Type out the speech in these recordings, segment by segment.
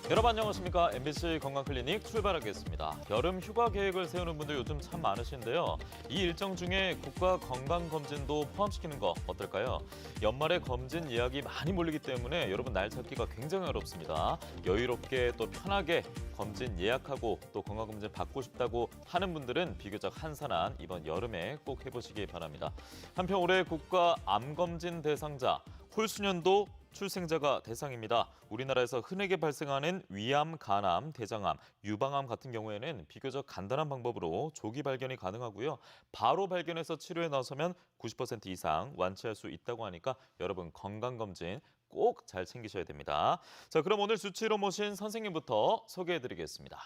여러분 안녕하십니까? MBC 건강클리닉 출발하겠습니다. 여름 휴가 계획을 세우는 분들 요즘 참 많으신데요. 이 일정 중에 국가 건강검진도 포함시키는 거 어떨까요? 연말에 검진 예약이 많이 몰리기 때문에 여러분 날 찾기가 굉장히 어렵습니다. 여유롭게 또 편하게 검진 예약하고 또 건강검진 받고 싶다고 하는 분들은 비교적 한산한 이번 여름에 꼭 해보시기 바랍니다. 한편 올해 국가 암검진 대상자 홀수년도 출생자가 대상입니다. 우리나라에서 흔하게 발생하는 위암, 간암, 대장암, 유방암 같은 경우에는 비교적 간단한 방법으로 조기 발견이 가능하고요. 바로 발견해서 치료에 나서면 90% 이상 완치할 수 있다고 하니까 여러분 건강검진 꼭 잘 챙기셔야 됩니다. 자, 그럼 오늘 수치로 모신 선생님부터 소개해드리겠습니다.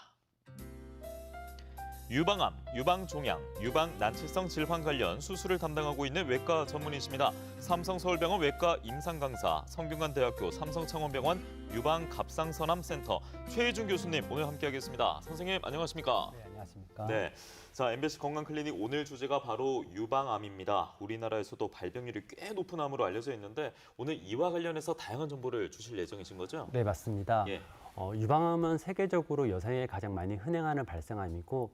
유방암, 유방종양, 유방난치성 질환 관련 수술을 담당하고 있는 외과 전문의십니다. 삼성서울병원 외과 임상강사, 성균관대학교 삼성창원병원 유방갑상선암센터 최희준 교수님 오늘 함께하겠습니다. 선생님 안녕하십니까? 네, 안녕하십니까? 네, 자 MBC 건강클리닉 오늘 주제가 바로 유방암입니다. 우리나라에서도 발병률이 꽤 높은 암으로 알려져 있는데 오늘 이와 관련해서 다양한 정보를 주실 예정이신 거죠? 네, 맞습니다. 예. 유방암은 세계적으로 여성에 가장 많이 흔행하는 발생암이고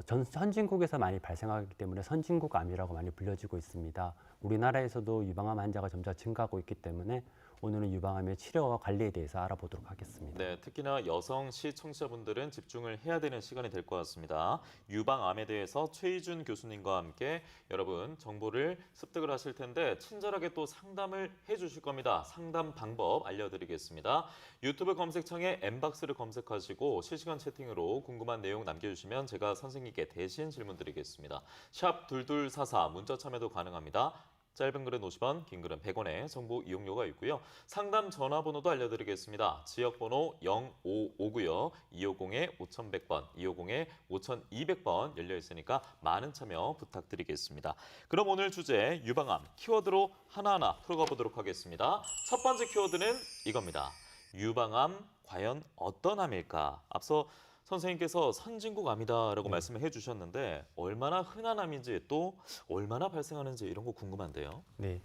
전 선진국에서 많이 발생하기 때문에 선진국암이라고 많이 불려지고 있습니다. 우리나라에서도 유방암 환자가 점차 증가하고 있기 때문에 오늘은 유방암의 치료와 관리에 대해서 알아보도록 하겠습니다. 네, 특히나 여성 시청자분들은 집중을 해야 되는 시간이 될 것 같습니다. 유방암에 대해서 최희준 교수님과 함께 여러분 정보를 습득을 하실 텐데 친절하게 또 상담을 해주실 겁니다. 상담 방법 알려드리겠습니다. 유튜브 검색창에 엠박스를 검색하시고 실시간 채팅으로 궁금한 내용 남겨주시면 제가 선생님께 대신 질문 드리겠습니다. 샵 2244 문자 참여도 가능합니다. 짧은 글은 50원, 긴 글은 100원의 정보 이용료가 있고요. 상담 전화번호도 알려드리겠습니다. 지역번호 0559요. 250-5100번, 250-5200번 열려 있으니까 많은 참여 부탁드리겠습니다. 그럼 오늘 주제 유방암 키워드로 하나하나 풀어가 보도록 하겠습니다. 첫 번째 키워드는 이겁니다. 유방암 과연 어떤 암일까? 앞서 선생님께서 선진국 암이다라고 말씀을 해주셨는데 얼마나 흔한 암인지 또 얼마나 발생하는지 이런 거 궁금한데요. 네,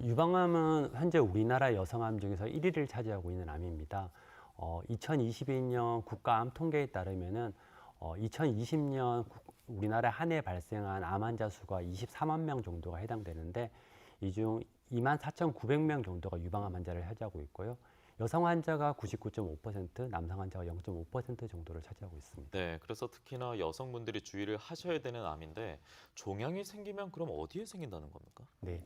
유방암은 현재 우리나라 여성암 중에서 1위를 차지하고 있는 암입니다. 2022년 국가암 통계에 따르면은 2020년 우리나라 한 해 발생한 암 환자 수가 24만 명 정도가 해당되는데 이 중 24,900명 정도가 유방암 환자를 차지하고 있고요. 여성 환자가 99.5%, 남성 환자가 0.5% 정도를 차지하고 있습니다. 네, 그래서 특히나 여성분들이 주의를 하셔야 되는 암인데 종양이 생기면 그럼 어디에 생긴다는 겁니까? 네,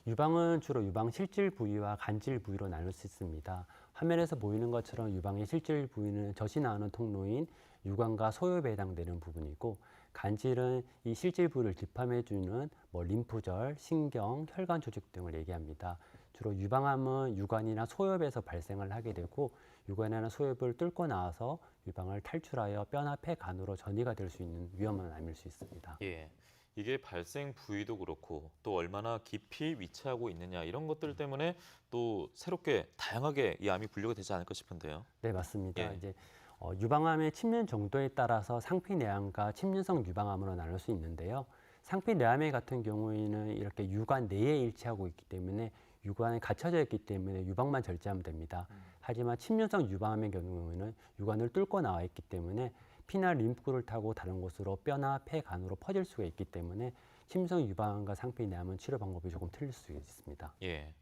유방은 주로 유방 실질 부위와 간질 부위로 나눌 수 있습니다. 화면에서 보이는 것처럼 유방의 실질 부위는 젖이 나오는 통로인 유관과 소엽에 해당되는 부분이고 간질은 이 실질 부위를 뒷판해주는 림프절, 신경, 혈관 조직 등을 얘기합니다. 주로 유방암은 유관이나 소엽에서 발생을 하게 되고 유관이나 소엽을 뚫고 나와서 유방을 탈출하여 뼈나 폐 간으로 전이가 될 수 있는 위험한 암일 수 있습니다. 예. 이게 발생 부위도 그렇고 또 얼마나 깊이 위치하고 있느냐 이런 것들 때문에 또 새롭게 다양하게 이 암이 분류가 되지 않을까 싶은데요. 네, 맞습니다. 예. 이제 유방암의 침륜 정도에 따라서 상피내암과 침륜성 유방암으로 나눌 수 있는데요. 상피내암 같은 경우에는 이렇게 유관 내에 일치하고 있기 때문에 유관에 갇혀져 있기 때문에 유방만 절제하면 됩니다. 하지만 침륜성 유방암의 경우에는 유관을 뚫고 나와 있기 때문에 피나 림프구를 타고 다른 곳으로 뼈나 폐 간으로 퍼질 수가 있기 때문에 침륜성 유방암과 상피내암은 치료 방법이 조금 틀릴 수 있습니다. 예.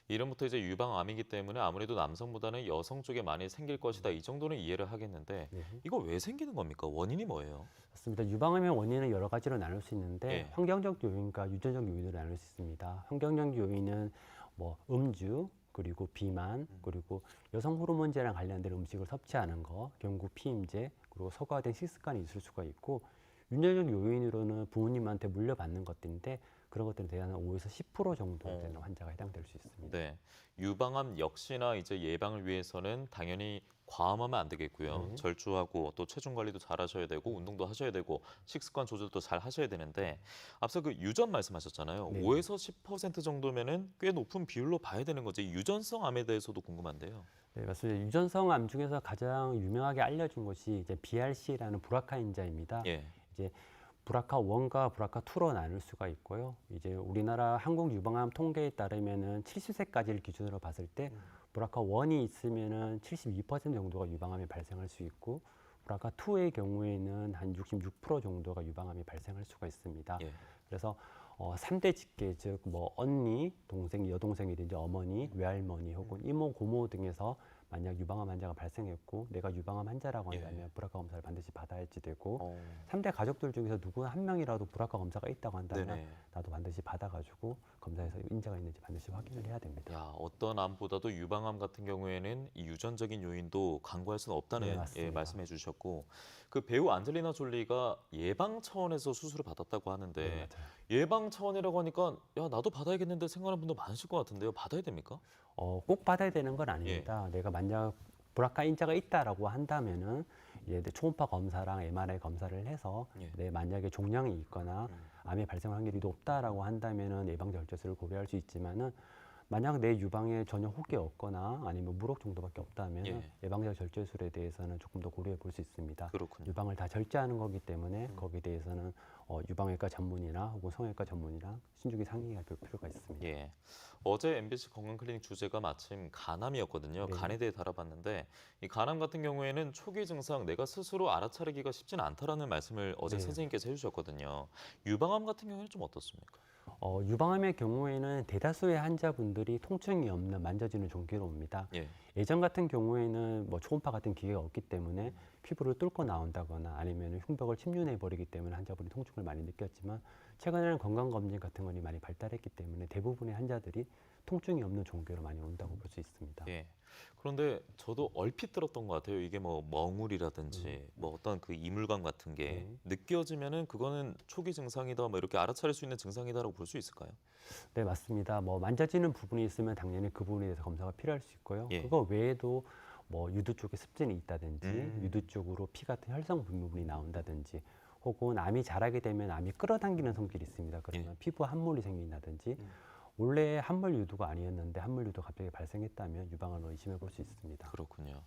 이름부터 이제 유방암이기 때문에 아무래도 남성보다는 여성 쪽에 많이 생길 것이다. 이 정도는 이해를 하겠는데 네. 이거 왜 생기는 겁니까? 원인이 뭐예요? 맞습니다. 유방암의 원인은 여러 가지로 나눌 수 있는데 예. 환경적 요인과 유전적 요인으로 나눌 수 있습니다. 환경적 요인은 음주, 그리고 비만, 그리고 여성 호르몬제랑 관련된 음식을 섭취하는 거, 경구 피임제, 그리고 서구화된 식습관이 있을 수가 있고 유전적 요인으로는 부모님한테 물려받는 것들인데 그런 것들에 대한 5에서 10% 정도 되는 환자가 해당될 수 있습니다. 네. 유방암 역시나 이제 예방을 위해서는 당연히 과음하면 안 되겠고요. 네. 절주하고 또 체중 관리도 잘 하셔야 되고 운동도 하셔야 되고 식습관 조절도 잘 하셔야 되는데 앞서 그 유전 말씀하셨잖아요. 네. 5에서 10% 정도면은 꽤 높은 비율로 봐야 되는 거지. 유전성 암에 대해서도 궁금한데요. 네, 맞습니다. 유전성 암 중에서 가장 유명하게 알려진 것이 이제 BRC라는 브라카 인자입니다. 예. 이제 브라카1과 브라카2로 나눌 수가 있고요. 이제 우리나라 한국 유방암 통계에 따르면은 70세까지를 기준으로 봤을 때 BRCA1이 있으면은 72% 정도가 유방암이 발생할 수 있고 BRCA2의 경우에는 한 66% 정도가 유방암이 발생할 수가 있습니다. 예. 그래서 3대 직계 즉 뭐 언니, 동생, 여동생이든지 어머니, 외할머니 혹은 이모, 고모 등에서 만약 유방암 환자가 발생했고 내가 유방암 환자라고 예. 한다면 브라카 검사를 반드시 받아야지 되고 어, 3대 가족들 중에서 누구 한 명이라도 브라카 검사가 있다고 한다면 네네. 나도 반드시 받아가지고 검사해서 인자가 있는지 반드시 확인을 해야 됩니다. 야, 어떤 암보다도 유방암 같은 경우에는 이 유전적인 요인도 강구할 수는 네, 없다는 맞습니다. 말씀해 주셨고 그 배우 안젤리나 졸리가 예방 차원에서 수술을 받았다고 하는데 네, 맞아요. 예방 차원이라고 하니까 야, 나도 받아야겠는데 생각하는 분도 많으실 것 같은데요. 받아야 됩니까? 꼭 받아야 되는 건 아닙니다. 내가 만약 브라카 인자가 있다라고 한다면은 이제 초음파 검사랑 MRI 검사를 해서 예. 내 만약에 종양이 있거나 암의 발생 확률이 높다라고 한다면은 예방 절제술을 고려할 수 있지만은 만약 내 유방에 전혀 혹이 없거나 아니면 무록 정도밖에 없다면 예. 예방적 절제술에 대해서는 조금 더 고려해 볼 수 있습니다. 그렇군요. 유방을 다 절제하는 거기 때문에 거기에 대해서는 유방외과 전문의나 혹은 성형외과 전문의랑 신중히 상의할 필요가 있습니다. 예. 어제 MBC 건강클리닉 주제가 마침 간암이었거든요. 네. 간에 대해 다뤄봤는데 이 간암 같은 경우에는 초기 증상 내가 스스로 알아차리기가 쉽지는 않다라는 말씀을 어제 네. 선생님께서 해주셨거든요. 유방암 같은 경우에는 좀 어떻습니까? 유방암의 경우에는 대다수의 환자분들이 통증이 없는 만져지는 종기로 옵니다. 예. 예전 같은 경우에는 뭐 초음파 같은 기계가 없기 때문에 피부를 뚫고 나온다거나 아니면 흉벽을 침륜해 버리기 때문에 환자분이 통증을 많이 느꼈지만 최근에는 건강검진 같은 것이 많이 발달했기 때문에 대부분의 환자들이 통증이 없는 종괴로 많이 온다고 볼 수 있습니다. 예. 그런데 저도 얼핏 들었던 것 같아요. 이게 뭐 멍울이라든지 뭐 어떤 그 이물감 같은 게 느껴지면은 그거는 초기 증상이다, 뭐 이렇게 알아차릴 수 있는 증상이다라고 볼 수 있을까요? 네, 맞습니다. 뭐 만져지는 부분이 있으면 당연히 그 부분에 대해서 검사가 필요할 수 있고요. 예. 그거 외에도 뭐 유두 쪽에 습진이 있다든지 음. 유두 쪽으로 피 같은 혈성 부분이 나온다든지 혹은 암이 자라게 되면 암이 끌어당기는 성질이 있습니다. 그러면 피부 함몰이 생긴다든지 원래 함몰 유두가 아니었는데 함몰 유두가 갑자기 발생했다면 유방암을 의심해 볼 수 있습니다. 그렇군요.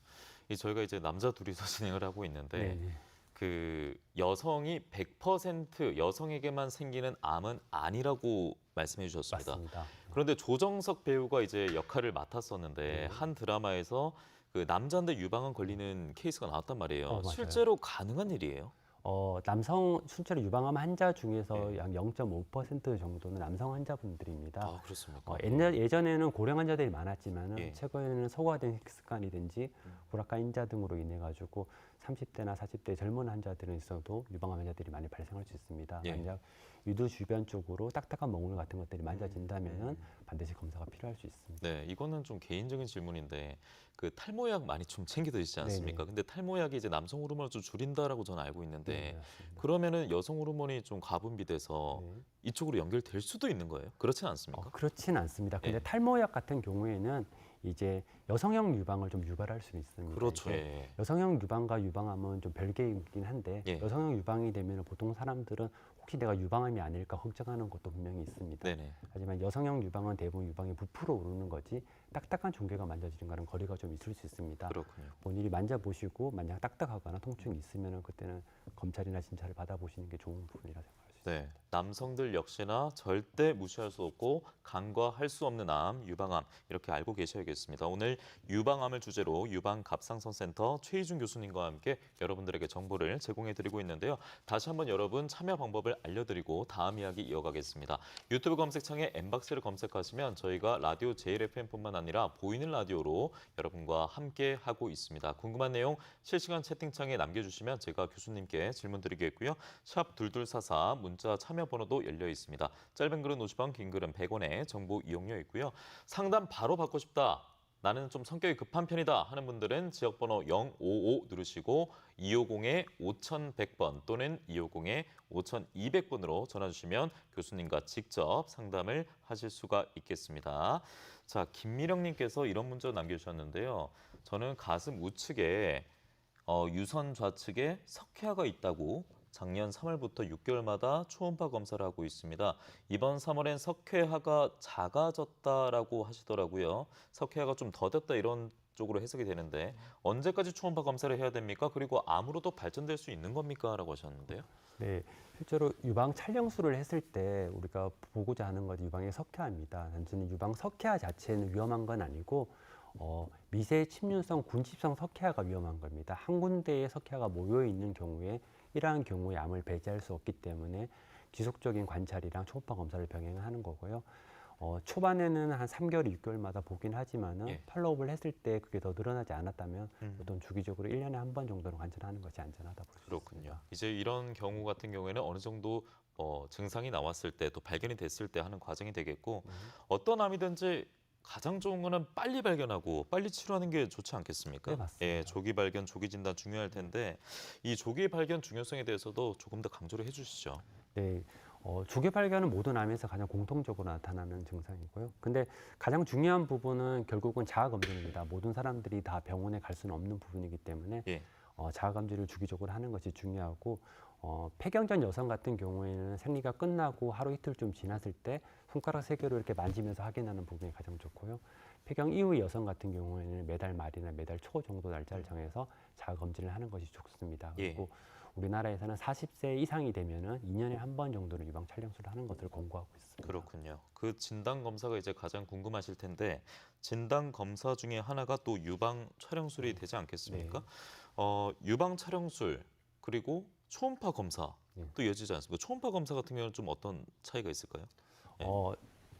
저희가 이제 남자 둘이서 진행을 하고 있는데 네. 그 여성이 100% 여성에게만 생기는 암은 아니라고 말씀해 주셨습니다. 맞습니다. 그런데 조정석 배우가 이제 역할을 맡았었는데 한 드라마에서 그 남자인데 유방암 걸리는 케이스가 나왔단 말이에요. 맞아요. 실제로 가능한 일이에요? 남성 순체로 유방암 환자 중에서 네. 약 0.5% 정도는 남성 환자분들입니다. 아, 그렇습니까? 예전에는 고령 환자들이 많았지만은 예. 최근에는 소화된 식습관이든지 브라카 인자 등으로 인해 가지고 30대나 40대 젊은 환자들은 있어도 유방암 환자들이 많이 발생할 수 있습니다. 예. 만약 유두 주변 쪽으로 딱딱한 멍울 같은 것들이 만져진다면은 반드시 검사가 필요할 수 있습니다. 네, 이거는 좀 개인적인 질문인데 그 탈모약 많이 좀 챙겨 드시지 않습니까? 네네. 근데 탈모약이 이제 남성 호르몬을 좀 줄인다라고 저는 알고 있는데 네, 맞습니다. 그러면은 여성 호르몬이 좀 가분비돼서 네. 이쪽으로 연결될 수도 있는 거예요? 그렇진 않습니까? 그렇진 않습니다. 근데 예. 탈모약 같은 경우에는 이제 여성형 유방을 좀 유발할 수 있습니다. 그렇죠. 이게 예. 여성형 유방과 유방암은 좀 별개이긴 한데 예. 여성형 유방이 되면 보통 사람들은 혹시 내가 유방암이 아닐까 걱정하는 것도 분명히 있습니다. 네네. 하지만 여성형 유방은 대부분 유방이 부풀어 오르는 거지 딱딱한 종괴가 만져지는 거는 거리가 좀 있을 수 있습니다. 그렇군요. 본인이 만져보시고 만약 딱딱하거나 통증이 있으면 그때는 검찰이나 진찰을 받아보시는 게 좋은 부분이라 생각합니다. 네, 남성들 역시나 절대 무시할 수 없고 간과할 수 없는 암, 유방암 이렇게 알고 계셔야겠습니다. 오늘 유방암을 주제로 유방갑상선센터 최희준 교수님과 함께 여러분들에게 정보를 제공해드리고 있는데요. 다시 한번 여러분 참여 방법을 알려드리고 다음 이야기 이어가겠습니다. 유튜브 검색창에 엠박스를 검색하시면 저희가 라디오 JFM뿐만 아니라 보이는 라디오로 여러분과 함께 하고 있습니다. 궁금한 내용 실시간 채팅창에 남겨주시면 제가 교수님께 질문 드리겠고요. 샵 2244 문자 참여 번호도 열려 있습니다. 짧은 글은 50원, 긴 글은 100원의 정보 이용료 있고요. 상담 바로 받고 싶다. 나는 좀 성격이 급한 편이다 하는 분들은 지역번호 055 누르시고 250-5100번 또는 250-5200번으로 전화 주시면 교수님과 직접 상담을 하실 수가 있겠습니다. 자, 김미령님께서 이런 문자 남겨주셨는데요. 저는 가슴 우측에 유선 좌측에 석회화가 있다고 작년 3월부터 6개월마다 초음파 검사를 하고 있습니다. 이번 3월엔 석회화가 작아졌다라고 하시더라고요. 석회화가 좀 더뎠다 이런 쪽으로 해석이 되는데 언제까지 초음파 검사를 해야 됩니까? 그리고 암으로도 발전될 수 있는 겁니까? 라고 하셨는데요. 네, 실제로 유방 촬영술을 했을 때 우리가 보고자 하는 것이 유방의 석회화입니다. 단순히 유방 석회화 자체는 위험한 건 아니고 미세 침륜성 군집성 석회화가 위험한 겁니다. 한 군데에 석회화가 모여 있는 경우에 이러한 경우에 암을 배제할 수 없기 때문에 지속적인 관찰이랑 초음파 검사를 병행하는 거고요. 초반에는 한 3개월, 6개월마다 보긴 하지만은 예. 팔로우업을 했을 때 그게 더 늘어나지 않았다면 음. 보통 주기적으로 1년에 한 번 정도는 관찰하는 것이 안전하다 볼 수 있습니다. 그렇군요. 이제 이런 경우 같은 경우에는 어느 정도 증상이 나왔을 때 또 발견이 됐을 때 하는 과정이 되겠고 어떤 암이든지 가장 좋은 거는 빨리 발견하고 빨리 치료하는 게 좋지 않겠습니까? 네, 맞습니다. 예, 조기 발견, 조기 진단 중요할 텐데 이 조기 발견 중요성에 대해서도 조금 더 강조를 해주시죠. 네, 조기 발견은 모든 암에서 가장 공통적으로 나타나는 증상이고요. 근데 가장 중요한 부분은 결국은 자가 검진입니다. 모든 사람들이 다 병원에 갈 수는 없는 부분이기 때문에 예, 자가 검진을 주기적으로 하는 것이 중요하고 폐경전 여성 같은 경우에는 생리가 끝나고 하루 이틀쯤 지났을 때 손가락 3개로 이렇게 만지면서 확인하는 부분이 가장 좋고요. 폐경 이후 여성 같은 경우에는 매달 말이나 매달 초 정도 날짜를 정해서 자가 검진을 하는 것이 좋습니다. 예. 그리고 우리나라에서는 40세 이상이 되면은 2년에 한 번 정도는 유방 촬영술을 하는 것을 권고하고 있습니다. 그렇군요. 그 진단 검사가 이제 가장 궁금하실 텐데 진단 검사 중에 하나가 또 유방 촬영술이 되지 않겠습니까? 유방 촬영술 그리고 초음파 검사 네. 또 이어지지 않습니까? 초음파 검사 같은 경우는 좀 어떤 차이가 있을까요? 예.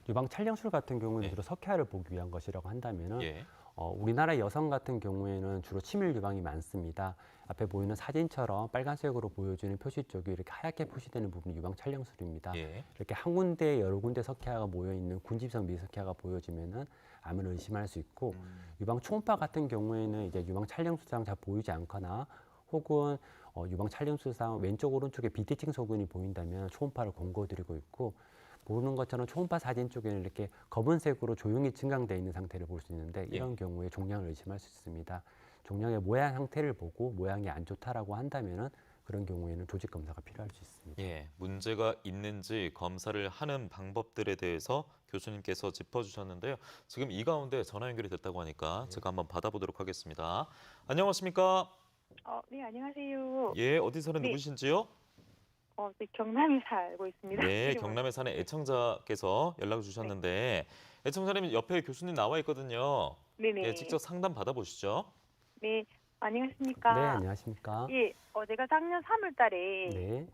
유방 촬영술 같은 경우는 예. 주로 석회화를 보기 위한 것이라고 한다면은 예, 우리나라 여성 같은 경우에는 주로 치밀 유방이 많습니다. 앞에 보이는 사진처럼 빨간색으로 보여주는 표시 쪽이 이렇게 하얗게 표시되는 부분이 유방 촬영술입니다. 예, 이렇게 한 군데 여러 군데 석회화가 모여 있는 군집성 미석회화가 보여지면은 암을 의심할 수 있고 유방 초음파 같은 경우에는 이제 유방 촬영술상 잘 보이지 않거나 혹은 유방 촬영술상 왼쪽 오른쪽에 비대칭 소견이 보인다면 초음파를 권고드리고 있고 보는 것처럼 초음파 사진 쪽에는 이렇게 검은색으로 조용히 증강되어 있는 상태를 볼 수 있는데 이런 경우에 종양을 의심할 수 있습니다. 종양의 모양 상태를 보고 모양이 안 좋다라고 한다면은 그런 경우에는 조직 검사가 필요할 수 있습니다. 예. 문제가 있는지 검사를 하는 방법들에 대해서 교수님께서 짚어주셨는데요. 지금 이 가운데 전화 연결이 됐다고 하니까 제가 한번 받아보도록 하겠습니다. 안녕하십니까? 네, 안녕하세요. 예, 어디 사는 네. 누구신지요? 네, 경남에 살고 있습니다. 네, 지금은. 경남에 사는 애청자께서 연락을 주셨는데 애청자님 옆에 교수님 나와 있거든요. 네네. 예, 직접 상담 받아보시죠. 네, 안녕하십니까. 네, 안녕하십니까? 예, 제가 작년 3월 달에 네.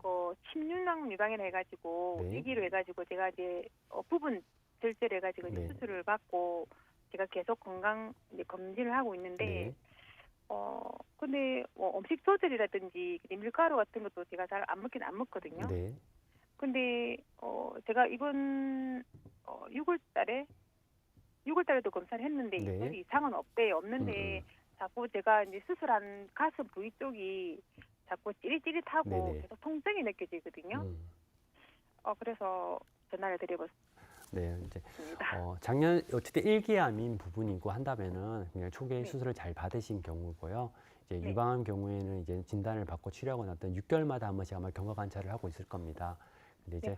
침륜왕 유방이라 해가지고 네. 위기로 해가지고 제가 이제 부분 절제를 해가지고 이제 네. 수술을 받고 제가 계속 건강 이제 검진을 하고 있는데 네. 근데 음식 조절이라든지 밀가루 같은 것도 제가 잘 안 먹긴 안 먹거든요. 네. 근데 제가 이번 6월 달에도 검사를 했는데 네. 별 이상은 없는데 자꾸 제가 이제 수술한 가슴 부위 쪽이 자꾸 찌릿찌릿하고 네네. 계속 통증이 느껴지거든요. 그래서 전화를 드려봤습니다. 네, 이제 작년 어쨌든 일기암인 부분이고 한다면은 그냥 초기에 네. 수술을 잘 받으신 경우고요. 이제 네. 유방암 경우에는 이제 진단을 받고 치료하고 났던 6개월마다 한 번씩 아마 경과 관찰을 하고 있을 겁니다. 근데 이제 네.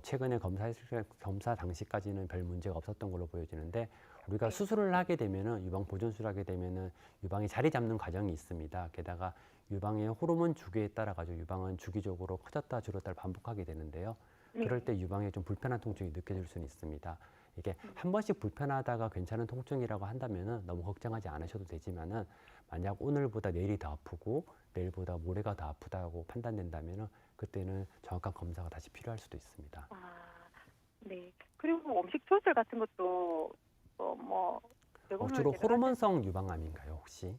최근에 검사 당시까지는 별 문제가 없었던 걸로 보여지는데 우리가 네. 수술을 하게 되면은 유방 보존술을 하게 되면은 유방이 자리 잡는 과정이 있습니다. 게다가 유방의 호르몬 주기에 따라 가지고 유방은 주기적으로 커졌다 줄었다를 반복하게 되는데요. 그럴 때 유방에 좀 불편한 통증이 느껴질 수는 있습니다. 이게 한 번씩 불편하다가 괜찮은 통증이라고 한다면은 너무 걱정하지 않으셔도 되지만은 만약 오늘보다 내일이 더 아프고 내일보다 모레가 더 아프다고 판단된다면은 그때는 정확한 검사가 다시 필요할 수도 있습니다. 네. 그리고 음식 조절 같은 것도 주로 호르몬성 유방암인가요, 혹시?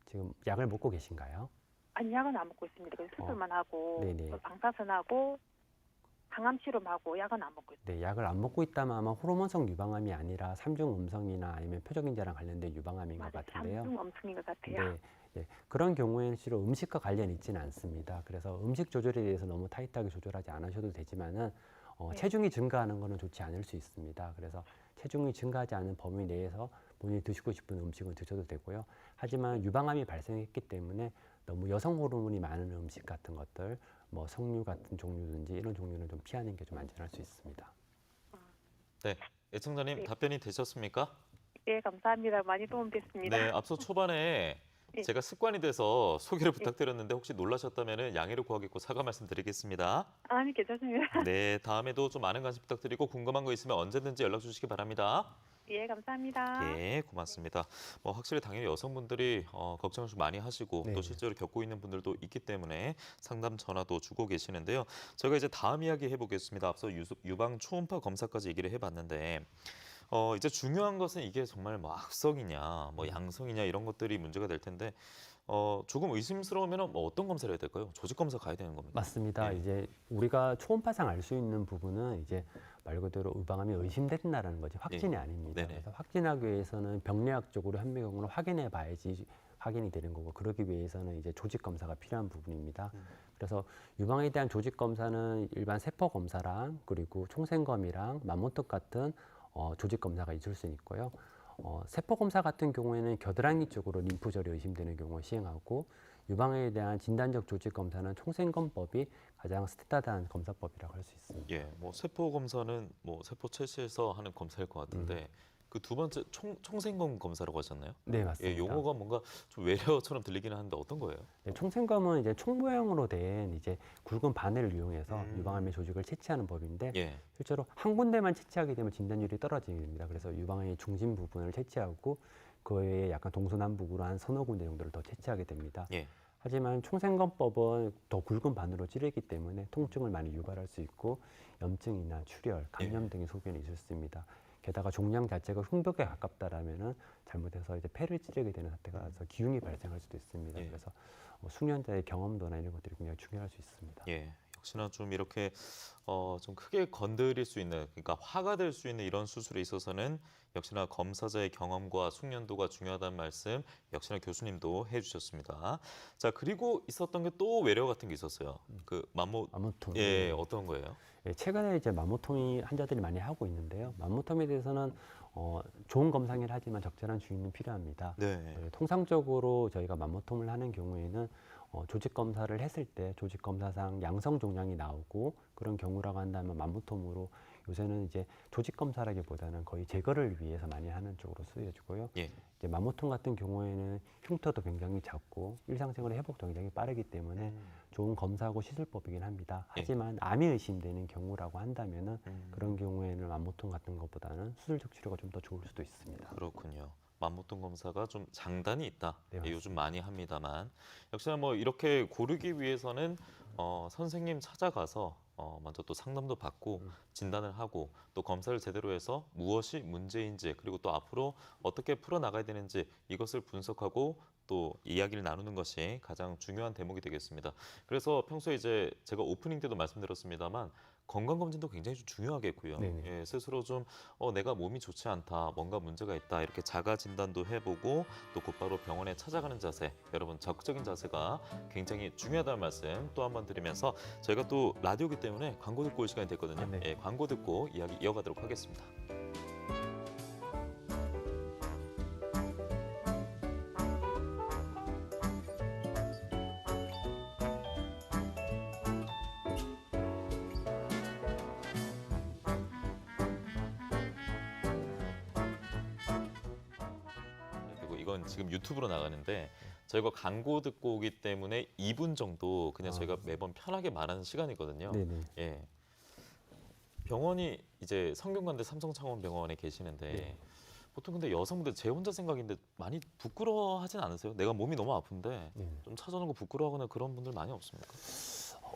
지금 약을 먹고 계신가요? 아니 약은 안 먹고 있습니다. 그래서 수술만 하고 네네. 방사선하고 항암 치료하고 약은 안 먹고 있어요. 네, 약을 안 먹고 있다면 아마 호르몬성 유방암이 아니라 삼중 음성이나 아니면 표적인자랑 관련된 유방암인 것 맞아요. 같은데요. 삼중 엄청인 것 같아요. 네, 네. 그런 경우에는 주로 음식과 관련이 있지는 않습니다. 그래서 음식 조절에 대해서 너무 타이트하게 조절하지 않으셔도 되지만은 네. 체중이 증가하는 것은 좋지 않을 수 있습니다. 그래서 체중이 증가하지 않은 범위 내에서 본인이 드시고 싶은 음식은 드셔도 되고요. 하지만 유방암이 발생했기 때문에 너무 여성 호르몬이 많은 음식 같은 것들, 뭐 석류 같은 종류든지 이런 종류는 좀 피하는 게 좀 안전할 수 있습니다. 네, 애청자님 네. 답변이 되셨습니까? 네, 감사합니다. 많이 도움됐습니다. 네, 앞서 초반에 네. 제가 습관이 돼서 소개를 부탁드렸는데 혹시 놀라셨다면 양해를 구하겠고 사과 말씀드리겠습니다. 아니, 괜찮습니다. 네, 다음에도 좀 많은 관심 부탁드리고 궁금한 거 있으면 언제든지 연락 주시기 바랍니다. 예, 감사합니다. 예, 고맙습니다. 뭐 확실히 당연히 여성분들이 걱정을 좀 많이 하시고 네. 또 실제로 겪고 있는 분들도 있기 때문에 상담 전화도 주고 계시는데요. 저희가 이제 다음 이야기 해보겠습니다. 앞서 유방 초음파 검사까지 얘기를 해봤는데 이제 중요한 것은 이게 정말 뭐 악성이냐, 뭐 양성이냐 이런 것들이 문제가 될 텐데 조금 의심스러우면 뭐 어떤 검사를 해야 될까요? 조직 검사 가야 되는 겁니까? 맞습니다. 예. 이제 우리가 초음파상 알 수 있는 부분은 이제 말 그대로 유방암이 의심된다라는 거지 확진이 아닙니다. 네네. 그래서 확진하기 위해서는 병리학적으로 현미경으로 확인해 봐야지 확인이 되는 거고 그러기 위해서는 이제 조직 검사가 필요한 부분입니다. 그래서 유방에 대한 조직 검사는 일반 세포 검사랑 그리고 총생검이랑 맘모톱 같은 조직 검사가 있을 수 있고요. 세포 검사 같은 경우에는 겨드랑이 쪽으로 림프절이 의심되는 경우 시행하고 유방에 대한 진단적 조직 검사는 총생검법이 가장 스탠다드한 검사법이라고 할 수 있습니다. 예, 뭐 세포 검사는 뭐 세포 채취에서 하는 검사일 것 같은데 그 두 번째 총생검 검사라고 하셨나요? 네, 맞습니다. 예, 용어가 뭔가 좀 외래어처럼 들리기는 하는데 어떤 거예요? 네, 총생검은 이제 총 모양으로 된 이제 굵은 바늘을 이용해서 유방암의 조직을 채취하는 법인데 예, 실제로 한 군데만 채취하게 되면 진단율이 떨어지게 됩니다. 그래서 유방의 중심 부분을 채취하고 그 외에 약간 동서남북으로 한 서너 군데 정도를 더 채취하게 됩니다. 예, 하지만 총생검법은 더 굵은 바늘로 찌르기 때문에 통증을 많이 유발할 수 있고 염증이나 출혈, 감염 등의 소견이 있을 수 있습니다. 게다가 종양 자체가 흉벽에 가깝다라면은 잘못해서 이제 폐를 찌르게 되는 사태가 나서 기흉이 발생할 수도 있습니다. 예. 그래서 숙련자의 경험도나 이런 것들이 굉장히 중요할 수 있습니다. 예. 역시나 좀 이렇게 좀 크게 건드릴 수 있는, 그러니까 화가 될 수 있는 이런 수술에 있어서는 역시나 검사자의 경험과 숙련도가 중요하다는 말씀 역시나 교수님도 해주셨습니다. 자, 그리고 있었던 게 또 외래어 같은 게 있었어요. 그 맘모톰. 예, 어떤 거예요? 예, 최근에 이제 맘모톰이 환자들이 많이 하고 있는데요. 맘모톰에 대해서는 좋은 검사긴 하지만 적절한 주의는 필요합니다. 네. 통상적으로 저희가 맘모톰을 하는 경우에는 조직 검사를 했을 때 조직 검사상 양성 종양이 나오고 그런 경우라고 한다면 맘모톰으로 요새는 이제 조직 검사라기보다는 거의 제거를 위해서 많이 하는 쪽으로 쓰여지고요. 예. 이제 맘모톰 같은 경우에는 흉터도 굉장히 작고 일상생활의 회복도 굉장히 빠르기 때문에 좋은 검사하고 시술법이긴 합니다. 예. 하지만 암이 의심되는 경우라고 한다면은 음. 그런 경우에는 맘모톰 같은 것보다는 수술적 치료가 좀 더 좋을 수도 있습니다. 그렇군요. 맘모톰 검사가 좀 장단이 있다. 네, 예, 요즘 많이 합니다만 역시나 뭐 이렇게 고르기 위해서는 선생님 찾아가서 먼저 또 상담도 받고 진단을 하고 또 검사를 제대로 해서 무엇이 문제인지 그리고 또 앞으로 어떻게 풀어나가야 되는지 이것을 분석하고 또 이야기를 나누는 것이 가장 중요한 대목이 되겠습니다. 그래서 평소에 이제 제가 오프닝 때도 말씀드렸습니다만 건강검진도 굉장히 좀 중요하겠고요. 네네. 예, 스스로 좀 내가 몸이 좋지 않다, 뭔가 문제가 있다 이렇게 자가 진단도 해보고 또 곧바로 병원에 찾아가는 자세, 여러분 적극적인 자세가 굉장히 중요하다는 말씀 또 한 번 드리면서 저희가 또 라디오기 때문에 광고 듣고 올 시간이 됐거든요. 아, 네. 예, 광고 듣고 이야기 이어가도록 하겠습니다. 그리고 이건 지금 유튜브로 나가는데 저희가 광고 듣고 오기 때문에 2분 정도 그냥 저희가 매번 편하게 말하는 시간이거든요. 네네. 예. 병원이 이제 성균관대 삼성창원병원에 계시는데 네. 보통 근데 여성분들 제 혼자 생각인데 많이 부끄러워하진 않으세요? 내가 몸이 너무 아픈데 네. 좀 찾아오는 거 부끄러워하거나 그런 분들 많이 없습니까?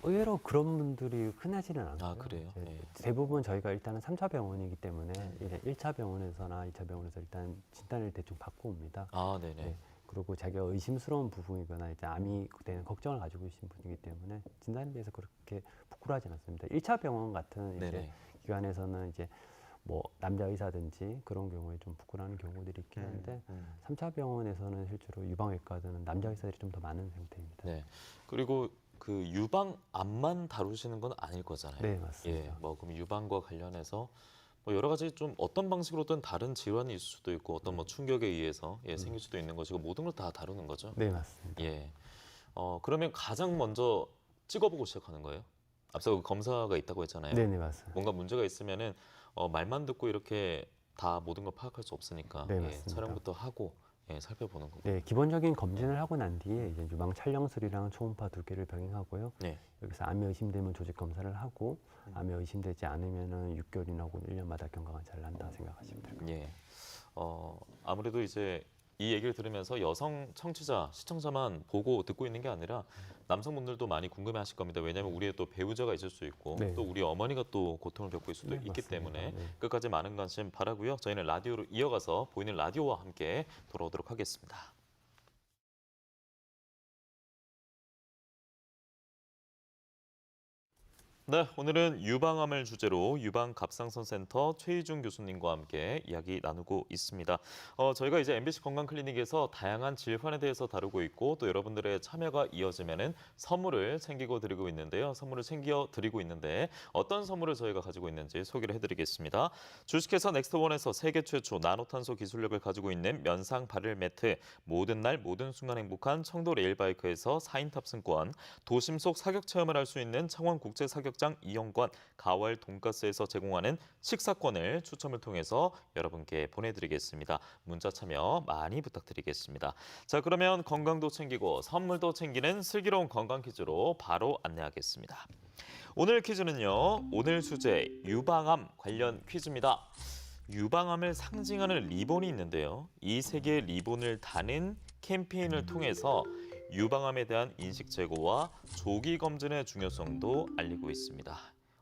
의외로 그런 분들이 흔하지는 않고요. 아, 그래요? 이제 예. 대부분 저희가 일단은 3차 병원이기 때문에 이제 1차 병원에서나 2차 병원에서 일단 진단을 대충 받고 옵니다. 아, 네네. 네. 그리고 자기가 의심스러운 부분이거나 이제 암이 대한 걱정을 가지고 계신 분이기 때문에 진단에 대해서 그렇게 부끄러워하지 않습니다. 1차 병원 같은 이제 네네. 기관에서는 이제 뭐 남자 의사든지 그런 경우에 좀 부끄러워하는 경우들이 있긴 한데 3차 병원에서는 실제로 유방외과는 남자 의사들이 좀 더 많은 형태입니다. 네. 그리고 그 유방암만 다루시는 건 아닐 거잖아요. 네, 맞습니다. 예. 뭐 그럼 유방과 관련해서 뭐 여러 가지 좀 어떤 방식으로든 다른 질환이 있을 수도 있고 어떤 뭐 충격에 의해서 생길 수도 있는 것이고 모든 걸 다 다루는 거죠. 네, 맞습니다. 예. 그러면 가장 먼저 찍어보고 시작하는 거예요? 앞서 그 검사가 있다고 했잖아요. 네, 네, 맞습니다. 뭔가 문제가 있으면은 말만 듣고 이렇게 다 모든 걸 파악할 수 없으니까 네, 맞습니다. 촬영부터 하고 예, 살펴보는 거고. 네, 기본적인 검진을 하고 난 뒤에 이제 유방 촬영술이랑 초음파 2개를 병행하고요. 네. 여기서 암이 의심되면 조직 검사를 하고 암이 의심되지 않으면은 6개월이나 혹은 1년마다 경과관찰을 한다 생각하시면 될 것 같아요. 예. 아무래도 이제 이 얘기를 들으면서 여성 청취자, 시청자만 보고 듣고 있는 게 아니라 남성분들도 많이 궁금해하실 겁니다. 왜냐하면 우리의 또 배우자가 있을 수 있고 네. 또 우리 어머니가 또 고통을 겪고 있을 수도 네, 있기 맞습니다. 때문에 네. 끝까지 많은 관심 바라고요. 저희는 라디오로 이어가서 보이는 라디오와 함께 돌아오도록 하겠습니다. 네, 오늘은 유방암을 주제로 유방갑상선센터 최희중 교수님과 함께 이야기 나누고 있습니다. 저희가 이제 MBC 건강클리닉에서 다양한 질환에 대해서 다루고 있고 또 여러분들의 참여가 이어지면은 선물을 챙기고 드리고 있는데요. 선물을 챙겨 드리고 있는데 어떤 선물을 저희가 가지고 있는지 소개를 해드리겠습니다. 주식회사 넥스트원에서 세계 최초 나노탄소 기술력을 가지고 있는 면상 발열 매트, 모든 날 모든 순간 행복한 청도 레일바이크에서 4인 탑승권, 도심 속 사격 체험을 할 수 있는 창원 국제 사격장 이용권, 가월 돈가스에서 제공하는 식사권을 추첨을 통해서 여러분께 보내드리겠습니다. 문자 참여 많이 부탁드리겠습니다. 자, 그러면 건강도 챙기고 선물도 챙기는 슬기로운 건강 퀴즈로 바로 안내하겠습니다. 오늘 퀴즈는요. 오늘 주제 유방암 관련 퀴즈입니다. 유방암을 상징하는 리본이 있는데요. 이 세 개의 리본을 다는 캠페인을 통해서 유방암에 대한 인식 제고와 조기 검진의 중요성도 알리고 있습니다.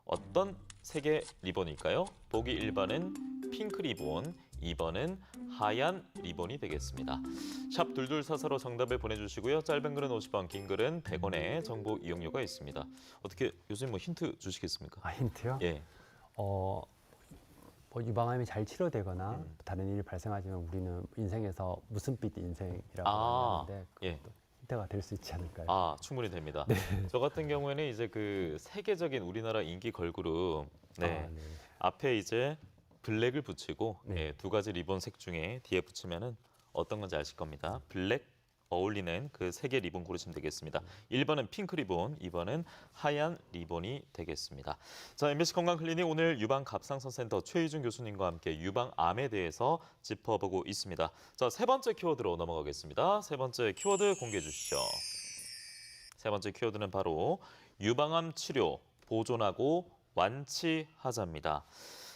어떤 세 개 리본일까요? 보기 1번은 핑크 리본, 2번은 하얀 리본이 되겠습니다. 샵 둘둘사사로 정답을 보내주시고요. 짧은 글은 50원, 긴 글은 100원의 정보 이용료가 있습니다. 어떻게 교수님 뭐 힌트 주시겠습니까? 아, 힌트요? 예. 뭐 유방암이 잘 치료되거나 다른 일이 발생하지만 우리는 인생에서 무슨 빛 인생이라고 하는데 예. 그것도 힌트가 될 수 있지 않을까요? 아, 충분히 됩니다. 저 같은 경우에는 이제 그 세계적인 우리나라 인기 걸그룹 네. 아, 네. 앞에 이제 블랙을 붙이고 네. 예, 두 가지 리본 색 중에 뒤에 붙이면은 어떤 건지 아실 겁니다. 블랙 어울리는 그 세 개 리본 고르시면 되겠습니다. 1번은 핑크 리본, 2번은 하얀 리본이 되겠습니다. 자, MBC 건강클리닉 오늘 유방갑상선센터 최희준 교수님과 함께 유방암에 대해서 짚어보고 있습니다. 자, 세 번째 키워드로 넘어가겠습니다. 세 번째 키워드 공개해 주시죠. 세 번째 키워드는 바로 유방암 치료, 보존하고 완치하자입니다.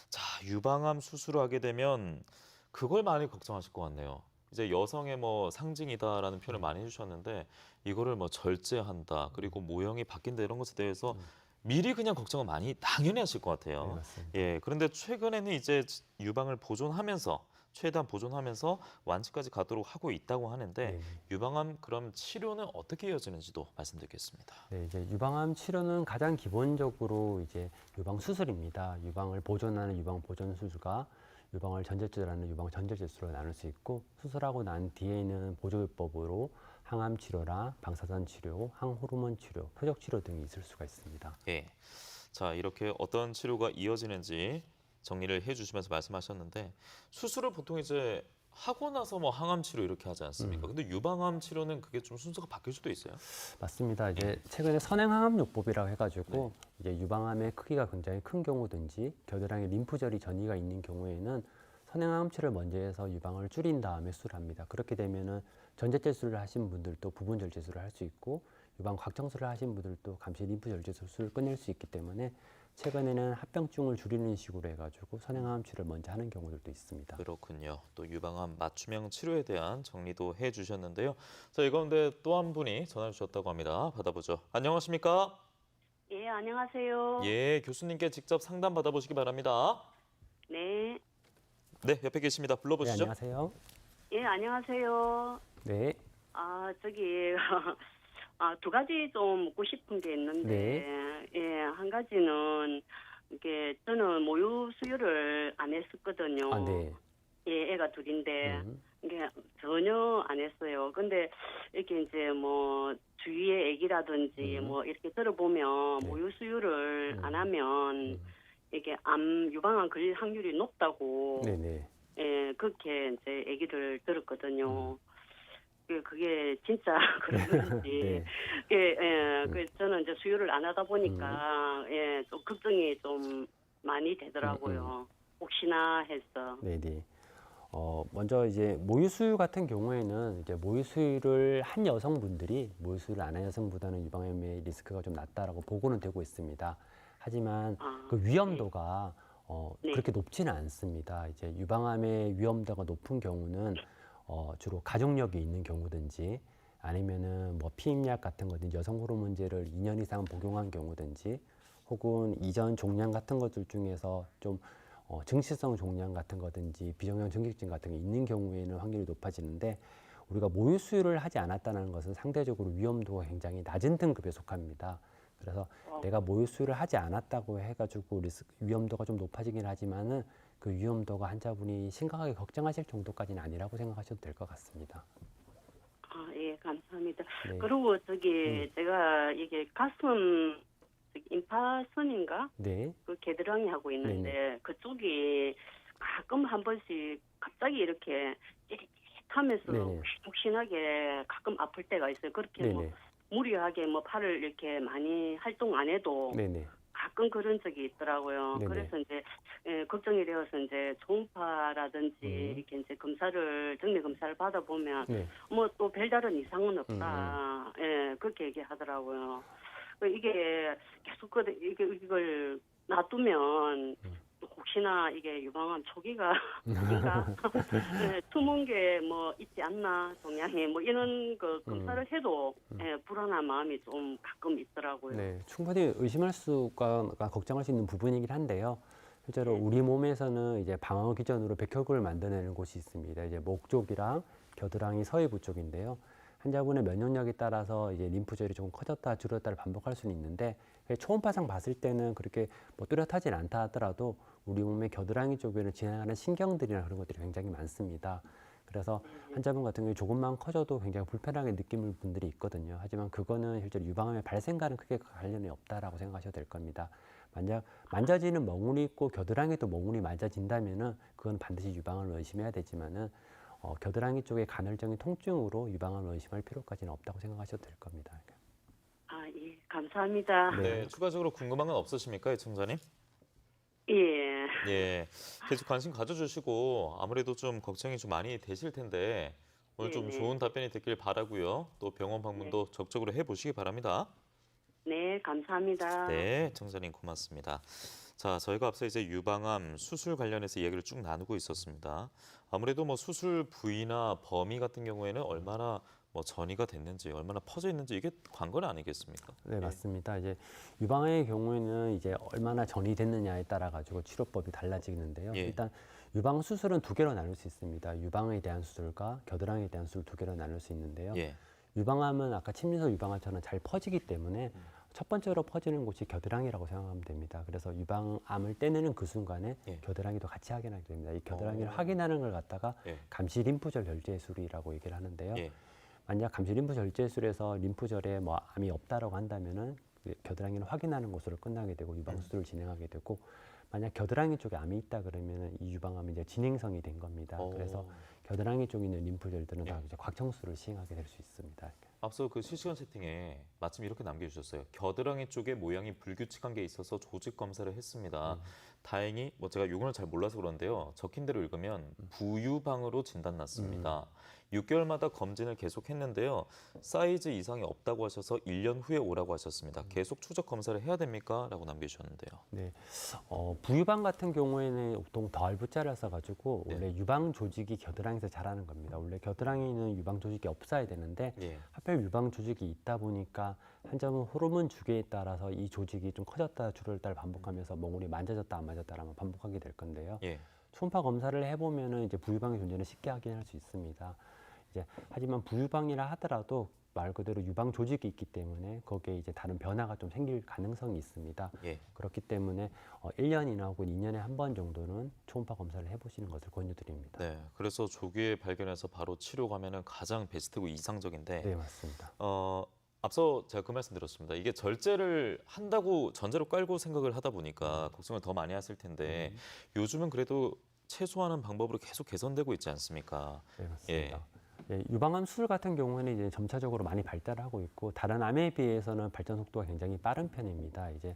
자, 유방암 수술을 하게 되면 그걸 많이 걱정하실 것 같네요. 이제 여성의 뭐 상징이다라는 표현을 많이 해주셨는데 이거를 뭐 절제한다 그리고 모형이 바뀐다 이런 것에 대해서 미리 그냥 걱정을 많이 당연히 하실 것 네, 같아요. 맞습니다. 예, 그런데 최근에는 이제 유방을 보존하면서 최대한 보존하면서 완치까지 가도록 하고 있다고 하는데 네. 유방암 그럼 치료는 어떻게 이어지는지도 말씀드리겠습니다. 네, 이제 유방암 치료는 가장 기본적으로 이제 유방 수술입니다. 유방을 보존하는 유방 보존 수술과 유방을 전절제라는 유방 전절제술로 나눌 수 있고 수술하고 난 뒤에는 보조요법으로 항암 치료나 방사선 치료, 항호르몬 치료, 표적 치료 등이 있을 수가 있습니다. 예. 자, 이렇게 어떤 치료가 이어지는지 정리를 해주시면서 말씀하셨는데 수술을 보통 이제 하고 나서 뭐 항암 치료 이렇게 하지 않습니까? 근데 유방암 치료는 그게 좀 순서가 바뀔 수도 있어요. 맞습니다. 이제 최근에 선행항암요법이라고 해가지고 이제 유방암의 크기가 굉장히 큰 경우든지 겨드랑이 림프절이 전이가 있는 경우에는 선행항암 치료를 먼저 해서 유방을 줄인 다음에 수술합니다. 그렇게 되면은 전제제술을 하신 분들도 부분 절제술을 할 수 있고 유방 확정술을 하신 분들도 감시 림프 절제 수술을 끝낼 수 있기 때문에 최근에는 합병증을 줄이는 식으로 해가지고 선행암 치료를 먼저 하는 경우들도 있습니다. 그렇군요. 또 유방암 맞춤형 치료에 대한 정리도 해주셨는데요. 자, 이 가운데 또 한 분이 전화 주셨다고 합니다. 받아보죠. 안녕하십니까? 예, 안녕하세요. 예, 교수님께 직접 상담 받아보시기 바랍니다. 네. 네, 옆에 계십니다. 네, 불러보시죠. 안녕하세요. 예, 안녕하세요. 네, 저기 두 가지 좀 묻고 싶은 게 있는데 예, 한 가지는 이게 저는 모유 수유를 안 했었거든요. 아, 네. 예, 애가 둘인데 음, 이게 전혀 안 했어요. 근데 이렇게 이제 뭐 주위의 애기라든지 뭐 이렇게 들어보면 네. 모유 수유를 안 하면 음. 이게 유방암 걸릴 확률이 높다고 네네. 예, 그렇게 이제 얘기를 들었거든요. 그게 진짜 그런 건지. 네. 저는 이제 수유를 안 하다 보니까 예, 좀 걱정이 좀 많이 되더라고요. 혹시나 해서. 네네. 먼저 이제 모유 수유 같은 경우에는 이제 모유 수유를 한 여성분들이 모유 수유를 안 한 여성보다는 유방암의 리스크가 좀 낮다라고 보고는 되고 있습니다. 하지만 아, 그 위험도가 네. 그렇게 높지는 않습니다. 이제 유방암의 위험도가 높은 경우는 주로 가족력이 있는 경우든지 아니면은 뭐 피임약 같은 거든지 여성 호르몬제를 2년 이상 복용한 경우든지 혹은 이전 종양 같은 것들 중에서 좀 증시성 종양 같은 거든지 비정형 전기증 같은 게 있는 경우에는 확률이 높아지는데 우리가 모유 수유를 하지 않았다는 것은 상대적으로 위험도가 굉장히 낮은 등급에 속합니다. 그래서 내가 모유 수유를 하지 않았다고 해가지고 위험도가 좀 높아지긴 하지만은 그 위험도가 환자분이 심각하게 걱정하실 정도까지는 아니라고 생각하셔도 될 것 같습니다. 아, 예, 감사합니다. 네. 그리고 제가 이게 가슴 임파선인가? 네. 그 겨드랑이 하고 있는데 그쪽이 가끔 한 번씩 갑자기 이렇게 찌릿하면서 네네. 욱신하게 가끔 아플 때가 있어요. 그렇게 뭐 네네. 무리하게 뭐 팔을 이렇게 많이 활동 안 해도 네네. 가끔 그런 적이 있더라고요. 네네. 그래서 이제 걱정이 되어서 이제 초음파라든지 이렇게 이제 정밀 검사를 받아보면 네. 뭐 또 별다른 이상은 없다. 예, 그렇게 얘기하더라고요. 이게 계속 이걸 놔두면 또 혹시나 이게 유방암 초기가 아닌가 예, 숨은 게 뭐 있지 않나 종양이 뭐 이런 그 검사를 해도 예, 불안한 마음이 좀 가끔 있더라고요. 네, 충분히 의심할 수가 걱정할 수 있는 부분이긴 한데요. 실제로 우리 몸에서는 이제 방어 기전으로 백혈구를 만들어내는 곳이 있습니다. 이제 목 쪽이랑 겨드랑이 서해부 쪽인데요. 환자분의 면역력에 따라서 이제 림프절이 조금 커졌다 줄었다를 반복할 수는 있는데 초음파상 봤을 때는 그렇게 뭐 뚜렷하진 않다 하더라도 우리 몸의 겨드랑이 쪽에는 지나가는 신경들이나 그런 것들이 굉장히 많습니다. 그래서 환자분 같은 경우에 조금만 커져도 굉장히 불편하게 느끼는 분들이 있거든요. 하지만 그거는 실제로 유방암의 발생과는 크게 관련이 없다라고 생각하셔도 될 겁니다. 만약 만져지는 멍울이 있고 겨드랑이도 멍울이 만져진다면은 그건 반드시 유방암을 의심해야 되지만은 겨드랑이 쪽의 간헐적인 통증으로 유방암을 의심할 필요까지는 없다고 생각하셔도 될 겁니다. 아, 예, 감사합니다. 네, 추가적으로 궁금한 건 없으십니까, 애청자님? 예. 예, 계속 관심 가져주시고 아무래도 좀 걱정이 좀 많이 되실 텐데 오늘 좀 네네. 좋은 답변이 됐길 바라고요. 또 병원 방문도 적극적으로 해보시기 바랍니다. 네, 감사합니다. 네, 청자님 고맙습니다. 자, 저희가 앞서 이제 유방암 수술 관련해서 이야기를 쭉 나누고 있었습니다. 아무래도 뭐 수술 부위나 범위 같은 경우에는 얼마나 뭐 전이가 됐는지, 얼마나 퍼져 있는지 이게 관건 아니겠습니까? 네, 맞습니다. 이제 유방암의 경우에는 이제 얼마나 전이 됐느냐에 따라 가지고 치료법이 달라지는데요. 예. 일단 유방 수술은 두 개로 나눌 수 있습니다. 유방에 대한 수술과 겨드랑이에 대한 수술 두 개로 나눌 수 있는데요. 예. 유방암은 아까 침민성 유방암처럼 잘 퍼지기 때문에 첫 번째로 퍼지는 곳이 겨드랑이라고 생각하면 됩니다. 그래서 유방암을 떼내는 그 순간에 예. 겨드랑이도 같이 확인하게 됩니다. 이 겨드랑이를 오. 확인하는 걸 갖다가 예. 감시 림프절 결제술이라고 얘기를 하는데요. 예. 만약 감시 림프 절제술에서 림프절에 뭐 암이 없다라고 한다면은 그 겨드랑이를 확인하는 것으로 끝나게 되고 유방 수술을 진행하게 되고 만약 겨드랑이 쪽에 암이 있다 그러면은 이 유방암이 이제 진행성이 된 겁니다. 오. 그래서 겨드랑이 쪽에 있는 림프절들은 다 예. 이제 곽청수를 시행하게 될 수 있습니다. 앞서 그 실시간 채팅에 마침 이렇게 남겨주셨어요. 겨드랑이 쪽에 모양이 불규칙한 게 있어서 조직 검사를 했습니다. 다행히 뭐 제가 용어를 잘 몰라서 그런데요. 적힌 대로 읽으면 부유방으로 진단 났습니다. 6개월마다 검진을 계속했는데요. 사이즈 이상이 없다고 하셔서 1년 후에 오라고 하셨습니다. 계속 추적 검사를 해야 됩니까? 라고 남겨주셨는데요. 네, 부유방 같은 경우에는 보통 덜부자를 써가지고 네. 원래 유방 조직이 겨드랑이에서 자라는 겁니다. 원래 겨드랑이는 유방 조직이 없어야 되는데 예. 하필 유방 조직이 있다 보니까 환자분 호르몬 주기에 따라서 이 조직이 좀 커졌다 줄었다를 반복하면서 멍울이 만져졌다 안 만졌다라면 반복하게 될 건데요. 예. 초음파 검사를 해보면은 이제 부유방의 존재는 쉽게 확인할 수 있습니다. 이제 하지만 부유방이라 하더라도 말 그대로 유방 조직이 있기 때문에 거기에 이제 다른 변화가 좀 생길 가능성이 있습니다. 예. 그렇기 때문에 1년이나 혹은 2년에 한 번 정도는 초음파 검사를 해보시는 것을 권유드립니다. 네. 그래서 조기에 발견해서 바로 치료 가면은 가장 베스트고 이상적인데 네, 맞습니다. 앞서 제가 그 말씀 드렸습니다. 이게 절제를 한다고 전제로 깔고 생각을 하다 보니까 걱정을 더 많이 하실 텐데 요즘은 그래도 최소화하는 방법으로 계속 개선되고 있지 않습니까? 네, 맞습니다. 예, 유방암 수술 같은 경우에는 이제 점차적으로 많이 발달하고 있고 다른 암에 비해서는 발전 속도가 굉장히 빠른 편입니다. 이제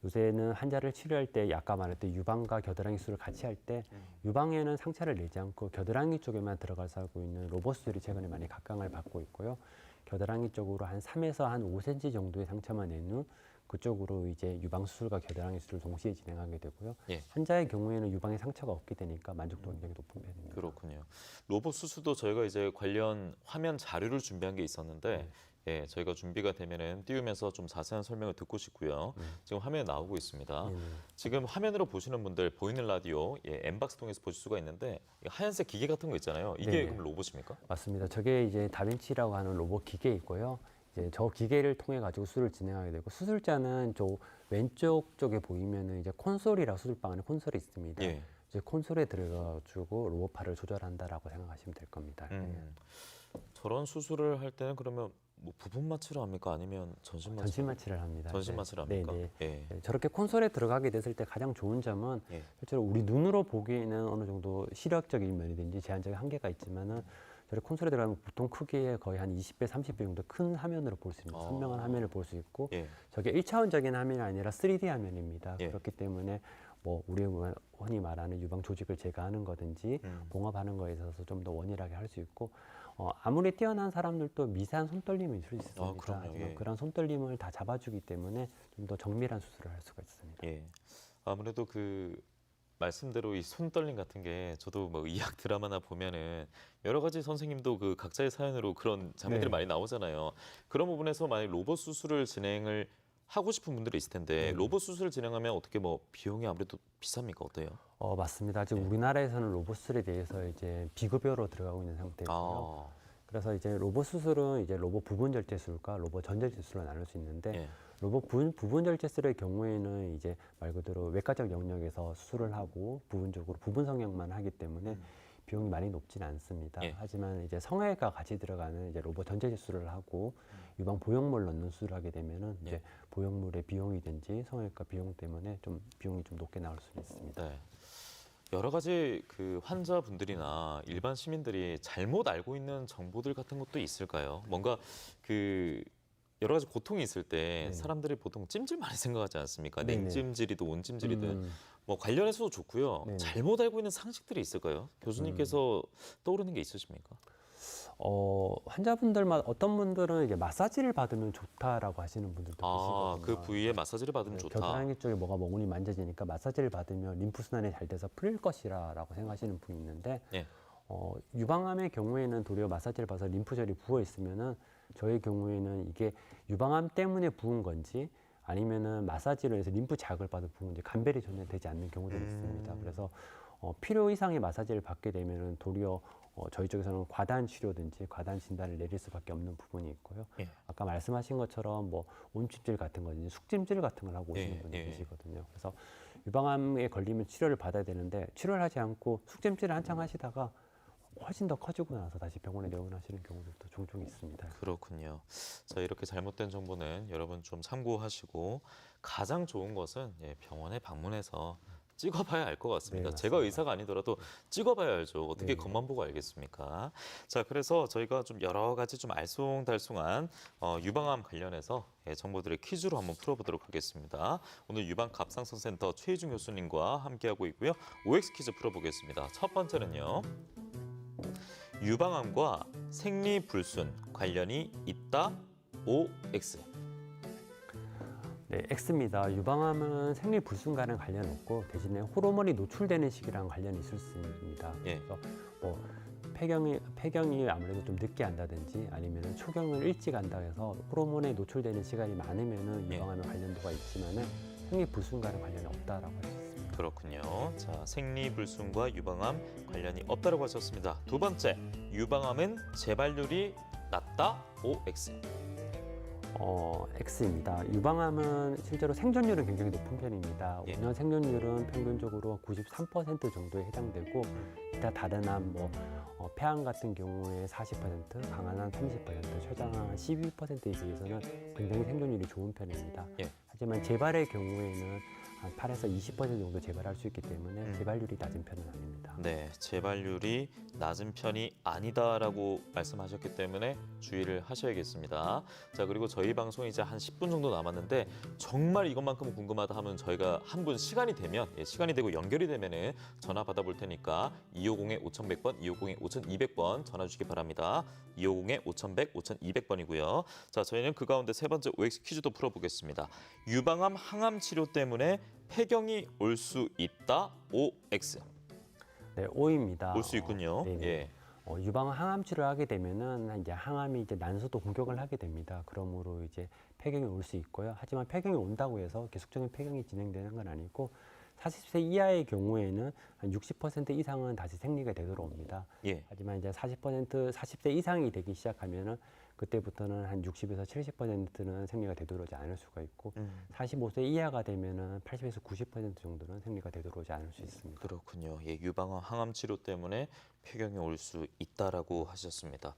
요새는 환자를 치료할 때 아까 말했던 유방과 겨드랑이 수술을 같이 할 때 유방에는 상처를 내지 않고 겨드랑이 쪽에만 들어가서 하고 있는 로봇 수술이 최근에 많이 각광을 받고 있고요. 겨드랑이 쪽으로 한 3에서 한 5cm 정도의 상처만 낸 후 그쪽으로 이제 유방 수술과 겨드랑이 수술을 동시에 진행하게 되고요. 예. 환자의 경우에는 유방에 상처가 없게 되니까 만족도가 굉장히 높은 편입니다. 그렇군요. 로봇 수술도 저희가 이제 관련 화면 자료를 준비한 게 있었는데 예, 저희가 준비가 되면은 띄우면서 좀 자세한 설명을 듣고 싶고요. 지금 화면에 나오고 있습니다. 네네. 지금 화면으로 보시는 분들 보이는 라디오 엠박스 통해서 보실 수가 있는데 이 하얀색 기계 같은 거 있잖아요. 이게 네네. 그럼 로봇입니까? 맞습니다. 저게 이제 다빈치라고 하는 로봇 기계 있고요. 이제 저 기계를 통해 가지고 수술을 진행하게 되고 수술자는 저 왼쪽 쪽에 보이면은 이제 콘솔이라 수술방 안에 콘솔이 있습니다. 예. 이제 콘솔에 들어가지고 로봇팔을 조절한다라고 생각하시면 될 겁니다. 저런 수술을 할 때는 그러면 뭐 부분 마취를 합니까? 아니면 전신 마취? 전신 마취를 합니다. 전신 네. 마취를 합니까? 네, 네. 예. 네, 저렇게 콘솔에 들어가게 됐을 때 가장 좋은 점은 예. 실제로 우리 눈으로 보기에는 어느 정도 시력적인 면이든지 제한적인 한계가 있지만은 저렇게 콘솔에 들어가면 보통 크기에 거의 한 20배, 30배 정도 큰 화면으로 볼 수 있는 선명한 화면을 볼 수 있고 예. 저게 1차원적인 화면이 아니라 3D 화면입니다. 예. 그렇기 때문에 뭐 우리 흔히 말하는 유방 조직을 제거하는 거든지 봉합하는 거에 있어서 좀 더 원활하게 할 수 있고 아무리 뛰어난 사람들도 미세한 손떨림이 있을 수 있습니다. 그럼요. 하지만 예. 그런 손떨림을 다 잡아주기 때문에 좀 더 정밀한 수술을 할 수가 있습니다. 예. 아무래도 그 말씀대로 이 손떨림 같은 게 저도 뭐 의학 드라마나 보면은 여러 가지 선생님도 그 각자의 사연으로 그런 장면들이 네. 많이 나오잖아요. 그런 부분에서 만약 로봇 수술을 진행을 하고 싶은 분들이 있을 텐데 로봇 수술을 진행하면 어떻게 뭐 비용이 아무래도 비쌉니까? 어때요? 맞습니다. 지금 우리나라에서는 로봇 수술에 대해서 이제 비급여로 들어가고 있는 상태고요. 아, 그래서 이제 로봇 수술은 이제 로봇 부분 절제 수술과 로봇 전절 수술로 나눌 수 있는데 예. 로봇 부분 절제 수술의 경우에는 이제 말 그대로 외과적 영역에서 수술을 하고 부분적으로 부분 성형만 하기 때문에 비용이 많이 높지는 않습니다. 예. 하지만 이제 성형외과 같이 들어가는 이제 로봇 전절 수술을 하고 유방 보형물 넣는 수술을 하게 되면은 이제 예. 보형물의 비용이든지 성형외과 비용 때문에 좀 비용이 좀 높게 나올 수 있습니다. 네. 여러 가지 그 환자분들이나 일반 시민들이 잘못 알고 있는 정보들 같은 것도 있을까요? 뭔가 그 여러 가지 고통이 있을 때 네네. 사람들이 보통 찜질 많이 생각하지 않습니까? 네네. 냉찜질이든 온찜질이든 음. 뭐 관련해서도 좋고요. 네네. 잘못 알고 있는 상식들이 있을까요? 교수님께서 떠오르는 게 있으십니까? 환자분들마다 어떤 분들은 이제 마사지를 받으면 좋다라고 하시는 분들도 아, 계시거든요. 그 부위에 마사지를 받으면 네, 좋다. 겨드랑이 쪽에 뭐가 멍울이 만져지니까 마사지를 받으면 림프 순환이 잘 돼서 풀릴 것이라고 생각하시는 분이 있는데 예. 유방암의 경우에는 도리어 마사지를 받아서 림프절이 부어 있으면은 저의 경우에는 이게 유방암 때문에 부은 건지 아니면은 마사지로 해서 림프 자극을 받아 부은 건지 감별이 전혀 되지 않는 경우들이 있습니다. 그래서 필요 이상의 마사지를 받게 되면은 도리어 저희 쪽에서는 과단 치료든지 과단 진단을 내릴 수밖에 없는 부분이 있고요. 예. 아까 말씀하신 것처럼 뭐 온찜질 같은 거든지 숙찜질 같은 걸 하고 오시는 예, 분이 예. 계시거든요. 그래서 유방암에 걸리면 치료를 받아야 되는데 치료를 하지 않고 숙찜질을 한창 하시다가 훨씬 더 커지고 나서 다시 병원에 내원하시는 경우들도 종종 있습니다. 그렇군요. 자, 이렇게 잘못된 정보는 여러분 좀 참고하시고 가장 좋은 것은 병원에 방문해서 찍어봐야 알 것 같습니다. 네, 제가 맞습니다. 의사가 아니더라도 찍어봐야 알죠. 어떻게 네. 겉만 보고 알겠습니까? 자, 그래서 저희가 좀 여러 가지 좀 알쏭달쏭한 유방암 관련해서 정보들의 퀴즈로 한번 풀어보도록 하겠습니다. 오늘 유방갑상선센터 최희중 교수님과 함께하고 있고요. OX 퀴즈 풀어보겠습니다. 첫 번째는요. 유방암과 생리불순 관련이 있다. OX. 네, X입니다. 유방암은 생리불순과는 관련 없고 대신에 호르몬이 노출되는 시기랑 관련이 있을 수 있습니다. 예. 그래서 뭐 폐경이 아무래도 좀 늦게 한다든지 아니면 초경을 일찍 한다 해서 호르몬에 노출되는 시간이 많으면은 예. 유방암에 관련도가 있지만은 생리불순과는 관련이 없다라고 할 수 있습니다. 그렇군요. 자, 생리불순과 유방암 관련이 없다고 하셨습니다. 두 번째, 유방암은 재발률이 낮다. OX. X입니다. 유방암은 실제로 생존율은 굉장히 높은 편입니다. 예. 5년 생존율은 평균적으로 93% 정도에 해당되고 기타 다른 암, 폐암 같은 경우에 40%, 강한암 30%, 췌장암 12%에 비해서는 굉장히 생존율이 좋은 편입니다. 예. 하지만 재발의 경우에는 한 8에서 20% 정도 재발할 수 있기 때문에 재발률이 낮은 편은 아닙니다. 네, 재발률이 낮은 편이 아니다라고 말씀하셨기 때문에 주의를 하셔야겠습니다. 자, 그리고 저희 방송이 이제 한 10분 정도 남았는데 정말 이것만큼 궁금하다 하면 저희가 한 분 시간이 되면 시간이 되고 연결이 되면은 전화 받아볼 테니까 250-5100번, 250-5200번 전화 주시기 바랍니다. 250-5100, 5200번이고요. 자, 저희는 그 가운데 세 번째 OX 퀴즈도 풀어보겠습니다. 유방암 항암 치료 때문에 폐경이 올 수 있다. OX. 네, O입니다. 올 수 있군요. 네네. 예. 유방암 항암 치료를 하게 되면은 이제 항암이 이제 난소도 공격을 하게 됩니다. 그러므로 이제 폐경이 올 수 있고요. 하지만 폐경이 온다고 해서 계속적인 폐경이 진행되는 건 아니고 40세 이하의 경우에는 한 60% 이상은 다시 생리가 되돌아옵니다. 예. 하지만 이제 40세 이상이 되기 시작하면은 그때부터는 한 60에서 70%는 생리가 되돌아오지 않을 수가 있고 45세 이하가 되면은 80에서 90% 정도는 생리가 되돌아오지 않을 수 있습니다. 그렇군요. 예, 유방암 항암 치료 때문에 폐경이 올 수 있다라고 하셨습니다.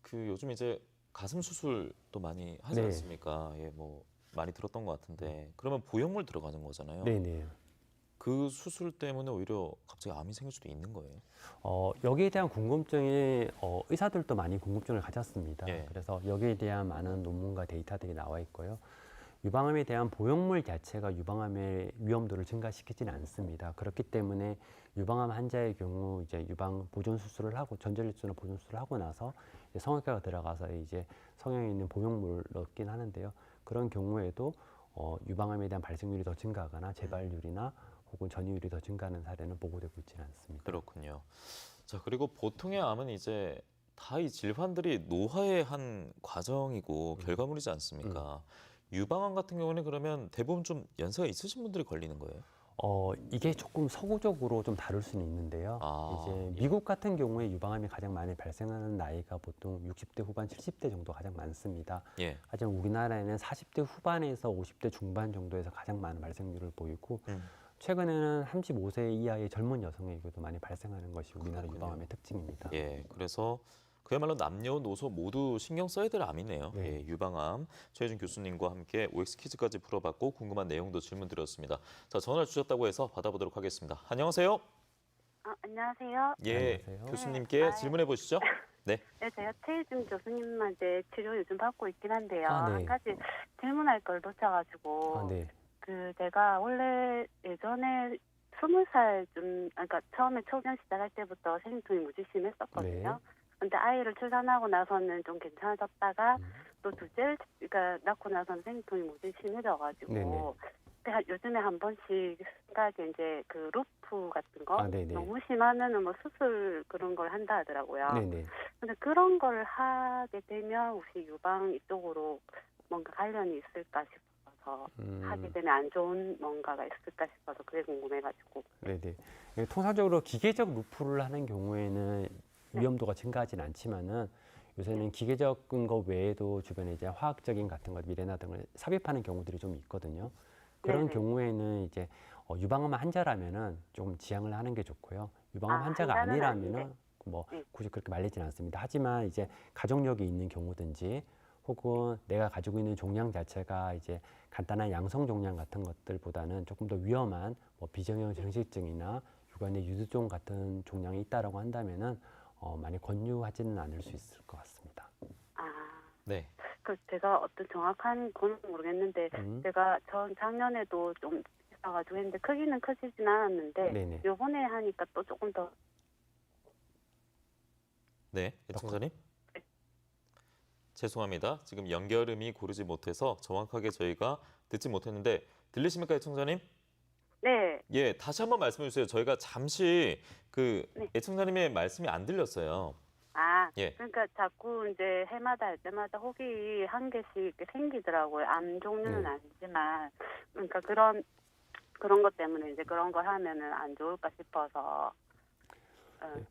그 요즘 이제 가슴 수술도 많이 하지 네. 않습니까? 예, 뭐 많이 들었던 것 같은데 그러면 보형물 들어가는 거잖아요. 네네. 그 수술 때문에 오히려 갑자기 암이 생길 수도 있는 거예요. 여기에 대한 궁금증이 의사들도 많이 궁금증을 가졌습니다. 예. 그래서 여기에 대한 많은 논문과 데이터들이 나와 있고요. 유방암에 대한 보형물 자체가 유방암의 위험도를 증가시키지는 않습니다. 그렇기 때문에 유방암 환자의 경우 이제 유방 보존 수술을 하고 전자리수나 보존 수술을 하고 나서 이제 성형외과가 들어가서 이제 성형에 있는 보형물을 넣긴 하는데요. 그런 경우에도 유방암에 대한 발생률이 더 증가하거나 재발률이나 혹은 전이율이 더 증가하는 사례는 보고되고 있지는 않습니다. 그렇군요. 자, 그리고 보통의 암은 이제 다 이 질환들이 노화의 한 과정이고 결과물이지 않습니까? 유방암 같은 경우는 그러면 대부분 좀 연세가 있으신 분들이 걸리는 거예요? 이게 조금 서구적으로 좀 다를 수는 있는데요. 아, 이제 예. 미국 같은 경우에 유방암이 가장 많이 발생하는 나이가 보통 60대 후반, 70대 정도 가장 많습니다. 예. 하지만 우리나라에는 40대 후반에서 50대 중반 정도에서 가장 많은 발생률을 보이고 최근에는 35세 이하의 젊은 여성에게도 많이 발생하는 것이 우리나라 그렇군요. 유방암의 특징입니다. 예, 그래서 그야말로 남녀노소 모두 신경 써야 될 암이네요. 네. 예, 유방암. 최혜준 교수님과 함께 OX 퀴즈까지 풀어봤고 궁금한 내용도 질문 드렸습니다. 자, 전화 주셨다고 해서 받아보도록 하겠습니다. 안녕하세요. 안녕하세요. 예, 안녕하세요. 교수님께 네. 질문해 보시죠. 네. 네, 제가 최희준 교수님한테 치료 요즘 받고 있긴 한데요. 아, 네. 한 가지 질문할 걸 놓쳐가지고. 네. 제가 원래 예전에 20살쯤, 그러니까 처음에 초경 시작할 때부터 생리통이 무지 심했었거든요. 네. 근데 아이를 출산하고 나서는 좀 괜찮아졌다가 또 둘째를 그러니까 낳고 나서는 생리통이 무지 심해져가지고 네네. 요즘에 한 번씩 생각에 이제 그 루프 같은 거 네네. 너무 심하면은 뭐 수술 그런 걸 한다 하더라고요. 네네. 근데 그런 걸 하게 되면 혹시 유방 이쪽으로 뭔가 관련이 있을까 싶어서 하게 되면 안 좋은 뭔가가 있을까 싶어서 그게 궁금해가지고. 네네. 통상적으로 기계적 루프를 하는 경우에는 위험도가 증가하진 않지만은 요새는 기계적인 것 외에도 주변에 이제 화학적인 같은 것, 미레나 등을 삽입하는 경우들이 좀 있거든요. 그런 네네. 경우에는 이제 유방암 환자라면은 좀 지양을 하는 게 좋고요. 유방암 환자가 환자는 아니라면은 아닌데. 뭐 네. 굳이 그렇게 말리진 않습니다. 하지만 이제 가족력이 있는 경우든지 혹은 내가 가지고 있는 종양 자체가 이제 간단한 양성 종양 같은 것들보다는 조금 더 위험한 뭐 비정형 정식증이나 유관의 유두종 같은 종양이 있다라고 한다면은 많이 권유하지는 않을 수 있을 것 같습니다. 네. 그 제가 어떤 정확한 건 모르겠는데 제가 전 작년에도 좀 있어가지고 했는데 크기는 커지진 않았는데 네네. 요번에 하니까 또 조금 더 네, 애청자님. 죄송합니다. 지금 연결음이 고르지 못해서 정확하게 저희가 듣지 못했는데 들리십니까, 애청자님? 네. 예, 다시 한번 말씀해 주세요. 저희가 잠시 그 네. 애청자님의 말씀이 안 들렸어요. 예. 그러니까 자꾸 이제 해마다 할 때마다 혹이 한 개씩 이렇게 생기더라고요. 암 종류는 아니지만 그러니까 그런 것 때문에 이제 그런 걸 하면은 안 좋을까 싶어서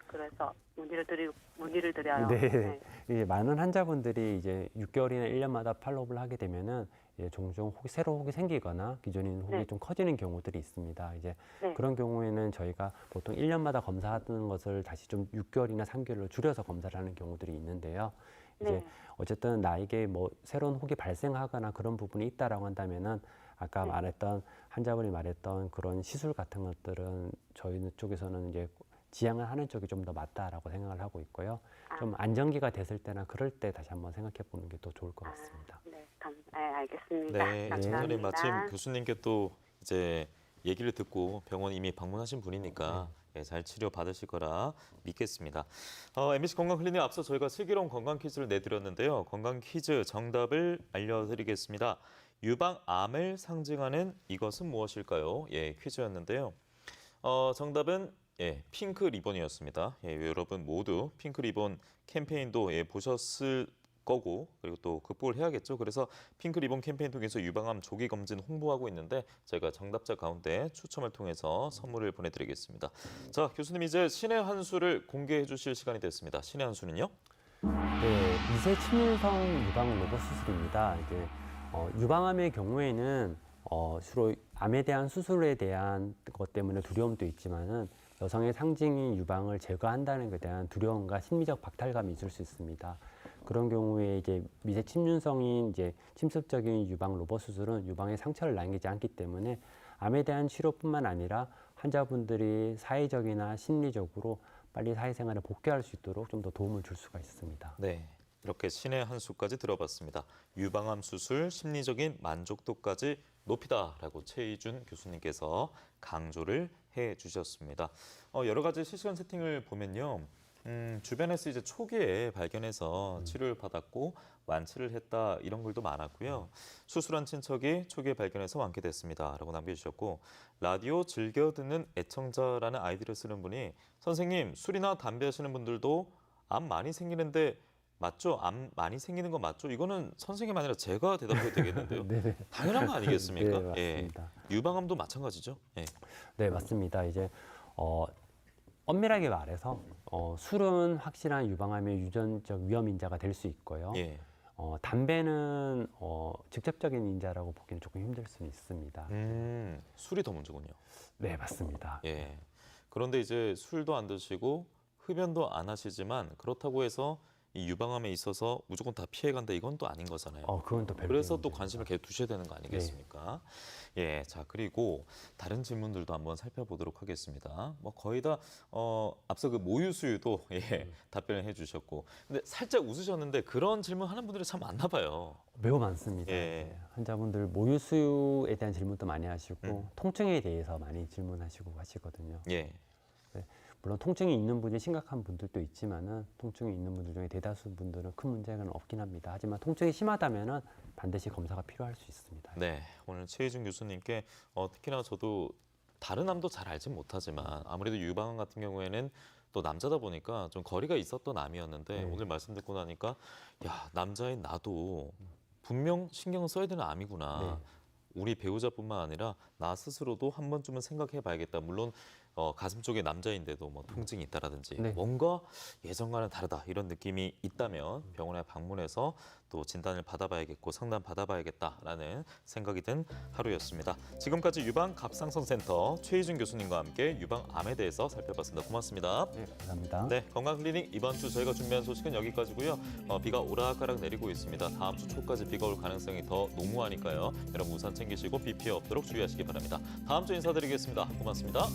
그래서 문의를 드려요. 네. 이제 많은 환자분들이 이제 6개월이나 1년마다 팔로우업을 하게 되면은 이제 종종 새로 혹이 생기거나 기존에 있는 혹이 네. 좀 커지는 경우들이 있습니다. 이제 네. 그런 경우에는 저희가 보통 1년마다 검사하는 것을 다시 좀 6개월이나 3개월로 줄여서 검사를 하는 경우들이 있는데요. 이제 네. 어쨌든 나에게 뭐 새로운 혹이 발생하거나 그런 부분이 있다라고 한다면은 아까 네. 말했던 환자분이 말했던 그런 시술 같은 것들은 저희 쪽에서는 이제 지향을 하는 쪽이 좀 더 맞다라고 생각을 하고 있고요. 좀 안정기가 됐을 때나 그럴 때 다시 한번 생각해 보는 게 또 좋을 것 같습니다. 네, 알겠습니다. 네, 감사합니다. 선생님 마침 교수님께 또 이제 얘기를 듣고 병원 이미 방문하신 분이니까 예, 잘 치료 받으실 거라 믿겠습니다. MBC 건강 클리닉 앞서 저희가 슬기로운 건강 퀴즈를 내드렸는데요. 건강 퀴즈 정답을 알려드리겠습니다. 유방암을 상징하는 이것은 무엇일까요? 예, 퀴즈였는데요. 정답은 예, 핑크 리본이었습니다. 예, 여러분 모두 핑크 리본 캠페인도 예, 보셨을 거고 그리고 또 극복을 해야겠죠. 그래서 핑크 리본 캠페인 통해서 유방암 조기 검진 홍보하고 있는데 저희가 정답자 가운데 추첨을 통해서 선물을 보내드리겠습니다. 자, 교수님 이제 신의 한 수를 공개해 주실 시간이 됐습니다. 신의 한 수는요? 네, 미세 침륜성 유방 로봇 수술입니다. 이제 유방암의 경우에는 주로 암에 대한 수술에 대한 것 때문에 두려움도 있지만은 여성의 상징인 유방을 제거한다는 것에 대한 두려움과 심리적 박탈감이 있을 수 있습니다. 그런 경우에 이제 미세 침륜성인 이제 침습적인 유방 로봇 수술은 유방에 상처를 남기지 않기 때문에 암에 대한 치료뿐만 아니라 환자분들이 사회적이나 심리적으로 빨리 사회생활에 복귀할 수 있도록 좀 더 도움을 줄 수가 있습니다. 네, 이렇게 신의 한 수까지 들어봤습니다. 유방암 수술 심리적인 만족도까지 높이다라고 최희준 교수님께서 강조를 해주셨습니다. 여러 가지 실시간 세팅을 보면요. 주변에서 이제 초기에 발견해서 치료를 받았고 완치를 했다 이런 글도 많았고요. 수술한 친척이 초기에 발견해서 완쾌됐습니다라고 남겨주셨고 라디오 즐겨 듣는 애청자라는 아이디를 쓰는 분이 선생님 술이나 담배 하시는 분들도 암 많이 생기는데 맞죠? 암 많이 생기는 거 맞죠? 이거는 선생님 아니라 제가 대답해도 되겠는데요. 네네. 당연한 거 아니겠습니까? 네, 맞습니다. 예. 유방암도 마찬가지죠. 예. 네, 맞습니다. 이제 엄밀하게 말해서 술은 확실한 유방암의 유전적 위험 인자가 될 수 있고요. 예. 담배는 직접적인 인자라고 보기는 조금 힘들 수는 있습니다. 술이 더 문제군요. 네, 맞습니다. 예. 그런데 이제 술도 안 드시고 흡연도 안 하시지만 그렇다고 해서 이 유방암에 있어서 무조건 다 피해간다 이건 또 아닌 거잖아요. 그건 또 별개의 그래서 또 문제입니다. 관심을 계속 두셔야 되는 거 아니겠습니까? 예, 자 그리고 다른 질문들도 한번 살펴보도록 하겠습니다. 뭐 거의 다 앞서 그 모유수유도 예, 답변을 해주셨고, 근데 살짝 웃으셨는데 그런 질문 하는 분들이 참 많나 봐요. 매우 많습니다. 예. 네, 환자분들 모유수유에 대한 질문도 많이 하시고 통증에 대해서 많이 질문하시고 하시거든요. 예, 물론 통증이 있는 분이 심각한 분들도 있지만은 통증이 있는 분들 중에 대다수 분들은 큰 문제는 없긴 합니다. 하지만 통증이 심하다면은 반드시 검사가 필요할 수 있습니다. 네, 오늘 최희준 교수님께 특히나 저도 다른 암도 잘 알진 못하지만 아무래도 유방암 같은 경우에는 또 남자다 보니까 좀 거리가 있었던 암이었는데 네. 오늘 말씀 듣고 나니까 야 남자인 나도 분명 신경을 써야 되는 암이구나. 네. 우리 배우자뿐만 아니라 나 스스로도 한 번쯤은 생각해봐야겠다. 물론 가슴 쪽에 남자인데도 뭐 통증이 있다라든지 네. 뭔가 예전과는 다르다 이런 느낌이 있다면 병원에 방문해서 또 진단을 받아봐야겠고 상담 받아봐야겠다라는 생각이 든 하루였습니다. 지금까지 유방 갑상선 센터 최희준 교수님과 함께 유방암에 대해서 살펴봤습니다. 고맙습니다. 네, 감사합니다. 네, 건강클리닉 이번 주 저희가 준비한 소식은 여기까지고요. 비가 오락가락 내리고 있습니다. 다음 주 초까지 비가 올 가능성이 더 농후하니까요. 여러분 우산 챙기시고 비 피해 없도록 주의하시기 바랍니다. 다음 주 인사드리겠습니다. 고맙습니다.